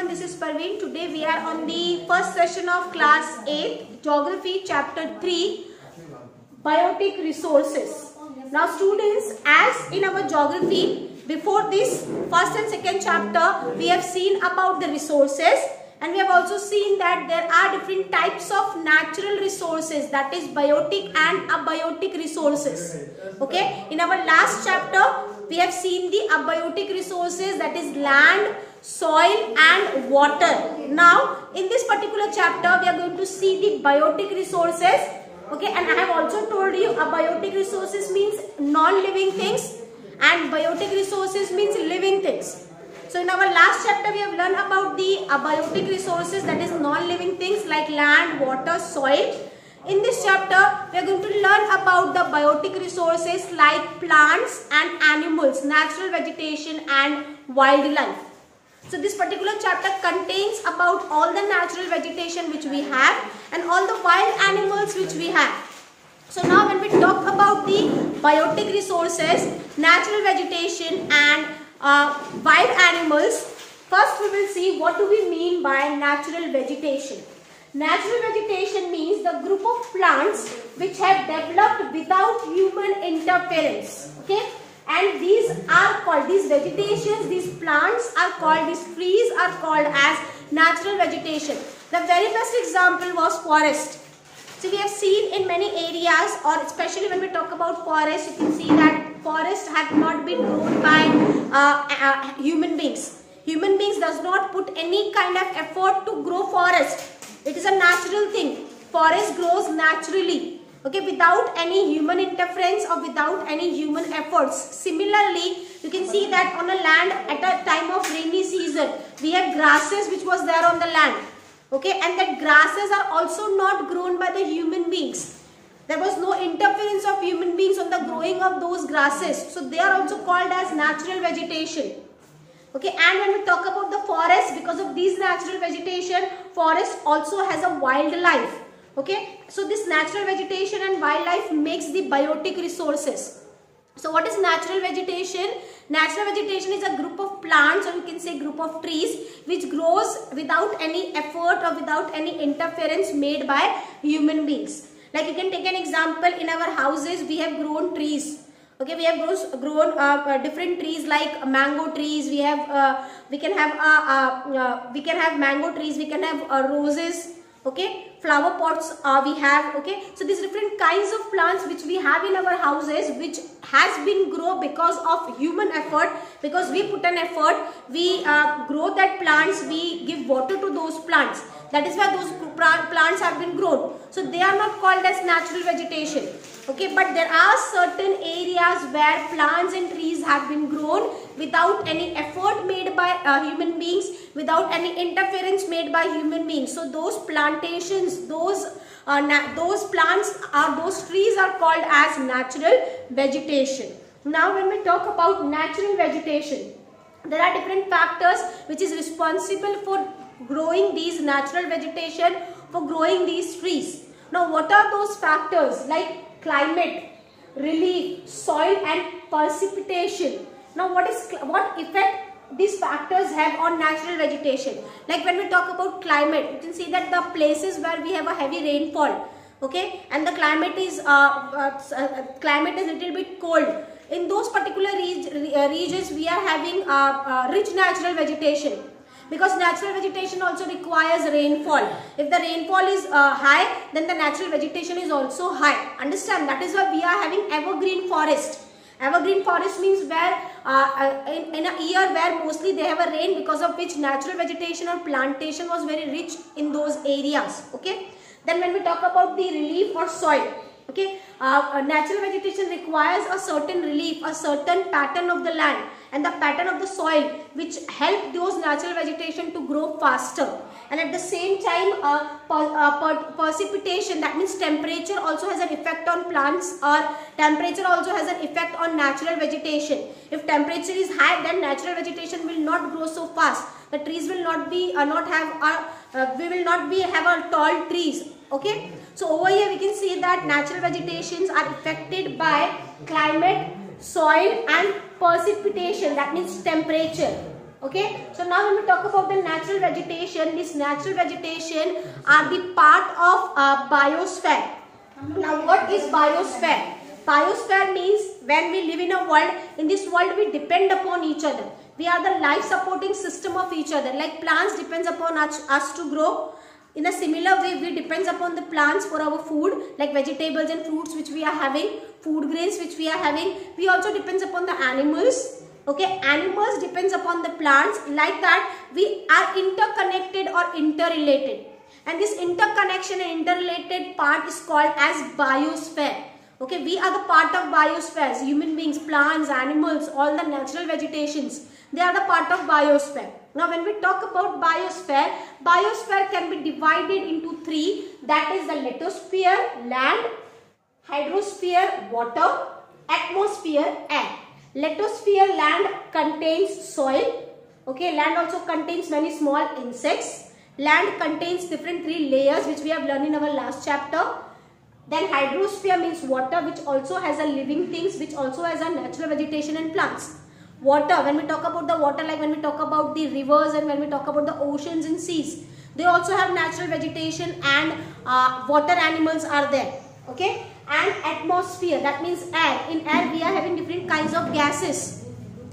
everyone, this is Parveen. Today we are on the first session of class 8, Geography chapter 3, Biotic Resources. Now students, as in our geography, before this first and second chapter, we have seen about the resources, and we have also seen that there are different types of natural resources, that is biotic and abiotic resources. Okay, in our last chapter, we have seen the abiotic resources, that is land, soil and water. Now in this particular chapter we are going to see the biotic resources. Okay, and I have also told you abiotic resources means non-living things and biotic resources means living things. So in our last chapter we have learned about the abiotic resources, that is non-living things like land, water, soil. In this chapter, we are going to learn about the biotic resources like plants and animals, natural vegetation and wildlife. So this particular chapter contains about all the natural vegetation which we have and all the wild animals which we have. So now when we talk about the biotic resources, natural vegetation and wild animals, first we will see what do we mean by natural vegetation. Natural vegetation means the group of plants which have developed without human interference. Okay, and these are called, these vegetations, these plants are called, these trees are called as natural vegetation. The very best example was forest. So we have seen in many areas, or especially when we talk about forest, you can see that forests have not been grown by human beings. Human beings does not put any kind of effort to grow forest. It is a natural thing. Forest grows naturally, okay, without any human interference or without any human efforts. Similarly, you can see that on a land at a time of rainy season, we have grasses which was there on the land, okay, and that grasses are also not grown by the human beings. There was no interference of human beings on the growing of those grasses. So they are also called as natural vegetation. Okay, and when we talk about the forest, because of these natural vegetation, forest also has a wildlife. Okay, so this natural vegetation and wildlife makes the biotic resources. So what is natural vegetation? Natural vegetation is a group of plants, or you can say group of trees, which grows without any effort or without any interference made by human beings. Like you can take an example, in our houses we have grown trees. Okay, we have grown different trees like mango trees. We can have mango trees. We can have roses. Okay, flower pots we have. Okay, so these different kinds of plants which we have in our houses, which has been grown because of human effort. Because we put an effort, we grow that plants. We give water to those plants. That is why those plants have been grown. So they are not called as natural vegetation. Okay, but there are certain areas where plants and trees have been grown without any effort made by human beings, without any interference made by human beings. So those plantations, those plants those trees are called as natural vegetation. Now when we talk about natural vegetation, there are different factors which is responsible for growing these natural vegetation, for growing these trees. Now what are those factors? Like climate, relief, soil and precipitation. Now what effect these factors have on natural vegetation? Like when we talk about climate, you can see that the places where we have a heavy rainfall, okay, and the climate is little bit cold. In those particular regions we are having rich natural vegetation. Because natural vegetation also requires rainfall. If the rainfall is high, then the natural vegetation is also high. Understand? That is why we are having evergreen forest. Evergreen forest means where in a year where mostly they have a rain, because of which natural vegetation or plantation was very rich in those areas. Okay. Then when we talk about the relief or soil, okay, natural vegetation requires a certain relief, a certain pattern of the land and the pattern of the soil, which help those natural vegetation to grow faster. And at the same time, precipitation, that means temperature also has an effect on plants, or temperature also has an effect on natural vegetation. If temperature is high, then natural vegetation will not grow so fast. The trees will not be we will not have a tall trees. Okay, so over here we can see that natural vegetations are affected by climate, soil and precipitation, that means temperature. Okay, so now when we talk about the natural vegetation, this natural vegetation are the part of biosphere. Now what is biosphere? Biosphere means when we live in a world, in this world we depend upon each other. We are the life supporting system of each other. Like plants depends upon us to grow. In a similar way, we depends upon the plants for our food, like vegetables and fruits which we are having, food grains which we are having. We also depends upon the animals. Okay, animals depends upon the plants. Like that, we are interconnected or interrelated. And this interconnection and interrelated part is called as biosphere. Okay, we are the part of biospheres. Human beings, plants, animals, all the natural vegetations, they are the part of biosphere. Now, when we talk about biosphere, biosphere can be divided into three. That is the lithosphere, land, hydrosphere, water, atmosphere, air. Lithosphere, land contains soil. Okay, land also contains many small insects. Land contains different three layers which we have learned in our last chapter. Then hydrosphere means water, which also has a living things, which also has a natural vegetation and plants. Water, when we talk about the water, like when we talk about the rivers and when we talk about the oceans and seas, they also have natural vegetation and water animals are there. Okay, and atmosphere, that means air. In air we are having different kinds of gases,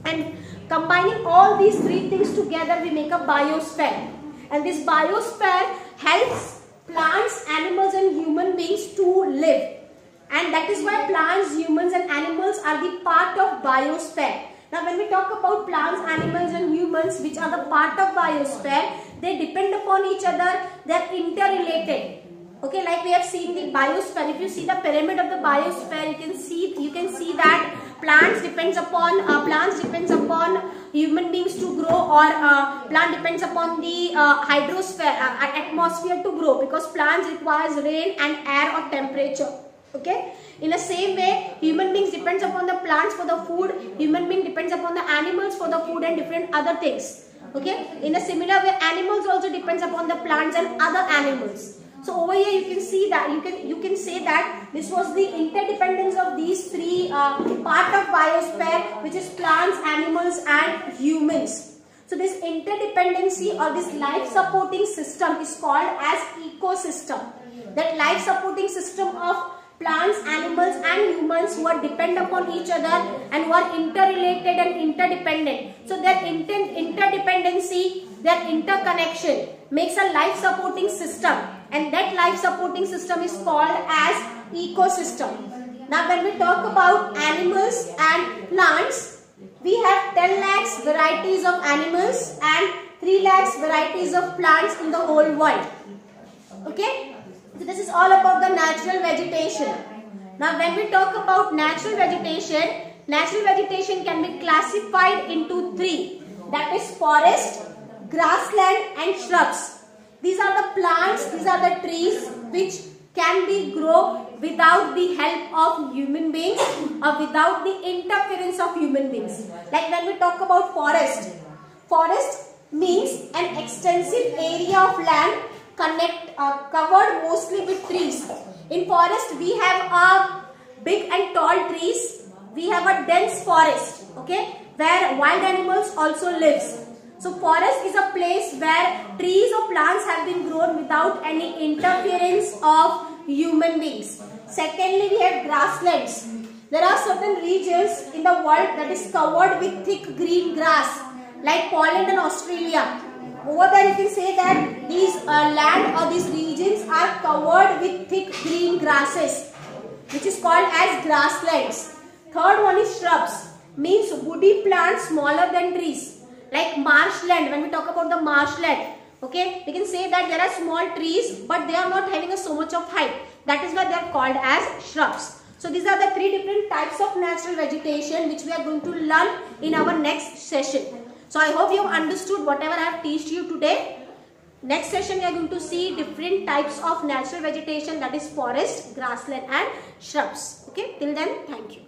and combining all these three things together we make a biosphere. And this biosphere helps plants, animals and human beings to live. And that is why plants, humans and animals are the part of biosphere. Now when we talk about plants, animals and humans which are the part of biosphere, they depend upon each other, they are interrelated. Okay, like we have seen the biosphere. If you see the pyramid of the biosphere, you can see that plants depends upon human beings to grow, or plant depends upon the hydrosphere, atmosphere to grow, because plants requires rain and air or temperature. Okay, in the same way, human beings depends upon the plants for the food, human being depends upon the animals for the food and different other things. Okay, in a similar way, animals also depends upon the plants and other animals. So over here you can see that you can say that this was the interdependence of these three part of biosphere, which is plants, animals and humans. So this interdependency or this life supporting system is called as ecosystem. That life supporting system of plants, animals and humans who are dependent upon each other and who are interrelated and interdependent. So their interdependency, their interconnection makes a life supporting system, and that life supporting system is called as ecosystem. Now when we talk about animals and plants, we have 10 lakhs varieties of animals and 3 lakhs varieties of plants in the whole world. Okay, so this is all about the natural vegetation. Now when we talk about natural vegetation can be classified into three. That is forest, grassland and shrubs. These are the plants, these are the trees which can be grown without the help of human beings or without the interference of human beings. Like when we talk about forest means an extensive area of land covered mostly with trees. In forest we have big and tall trees, we have a dense forest, okay, where wild animals also lives. So forest is a place where trees or plants have been grown without any interference of human beings. Secondly, we have grasslands. There are certain regions in the world that is covered with thick green grass, like Poland and Australia. Over there you can say that these land or these regions are covered with thick green grasses, which is called as grasslands. Third one is shrubs, means woody plants smaller than trees. Like marshland, when we talk about the marshland, okay, we can say that there are small trees but they are not having so much of height. That is why they are called as shrubs. So these are the three different types of natural vegetation which we are going to learn in our next session. So I hope you have understood whatever I have taught you today. Next session we are going to see different types of natural vegetation, that is forest, grassland and shrubs. Okay, till then, thank you.